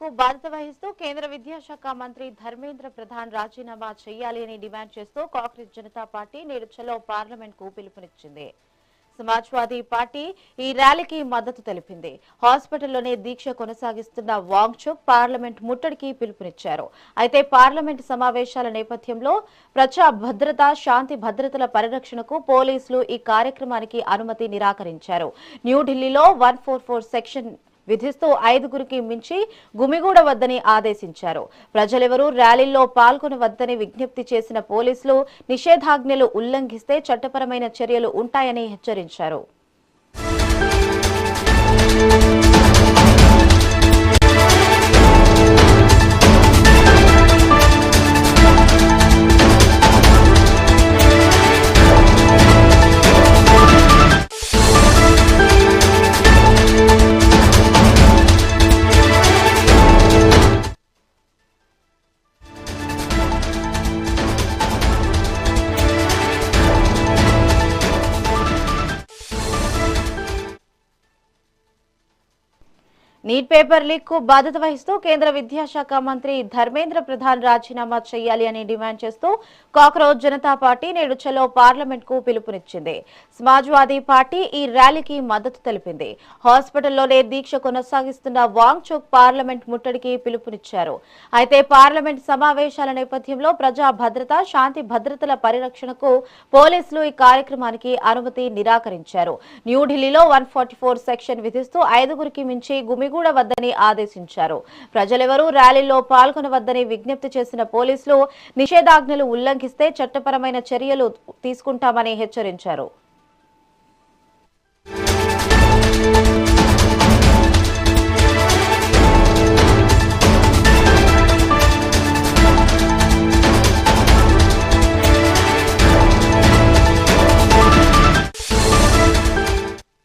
కు బాధ్యత వహిస్తూ కేంద్ర విద్యాశాఖ మంత్రి ధర్మేంద్ర ప్రధాన్ రాజీనామా చేయాలి అని డిమాండ్ చేస్తూ కాంగ్రెస్ జనతా పార్టీ నేడు చలో పార్లమెంట్ కు పిలుపునిచ్చింది. సమాజ్వాదీ పార్టీ ఈ ర్యాలీకి మద్దతు తెలిపింది. హాస్పిటల్లోనే దీక్ష కొనసాగిస్తున్న వాంగ్చుక్ పార్లమెంట్ ముట్టడికి పిలుపునిచ్చారు. అయితే పార్లమెంట్ సమావేశాల నేపథ్యంలో ప్రజా భద్రత, శాంతి భద్రతల పరిరక్షణకు పోలీసులు ఈ కార్యక్రమానికి అనుమతి నిరాకరించారు. న్యూఢిల్లీలో 144 సెక్షన్ విధిస్తూ 5గురికి మించి గుమిగూడవద్దని ఆదేశించారు. ప్రజలెవరూ ర్యాలీల్లో పాల్గొనవద్దని విజ్ఞప్తి చేసిన పోలీసులు నిషేధాజ్ఞలు ఉల్లంఘిస్తే చట్టపరమైన చర్యలు ఉంటాయని హెచ్చరించారు. నీట్ పేపర్ లీక్ కు బాధ్యత వహిస్తూ కేంద్ర విద్యాశాఖ మంత్రి ధర్మేంద్ర ప్రధాన్ రాజీనామా చేయాలి అని డిమాండ్ చేస్తూ కాంగ్రెస్ జనతా పార్టీ నేడు చలో పార్లమెంట్ కు పిలుపునిచ్చింది. సమాజ్వాదీ పార్టీ ఈ ర్యాలీకి మద్దతు తెలిపింది. హాస్పిటల్లోనే దీక్ష కొనసాగిస్తున్న వాంగ్చుక్ పార్లమెంట్ ముట్టడికి పిలుపునిచ్చారు. అయితే పార్లమెంట్ సమావేశాల నేపథ్యంలో ప్రజా భద్రత, శాంతి భద్రతల పరిరక్షణకు పోలీసులు ఈ కార్యక్రమానికి అనుమతి నిరాకరించారు. న్యూఢిల్లీలో 144 సెక్షన్ విధిస్తూ 5గురికి మించి గుమిగూడవద్దని ఆదేశించారు. ప్రజలెవరూ ర్యాలీలో పాల్గొనవద్దని విజ్ఞప్తి చేసిన పోలీసులు నిషేధాజ్ఞలు ఉల్లంఘిస్తే చట్టపరమైన చర్యలు తీసుకుంటామని హెచ్చరించారు.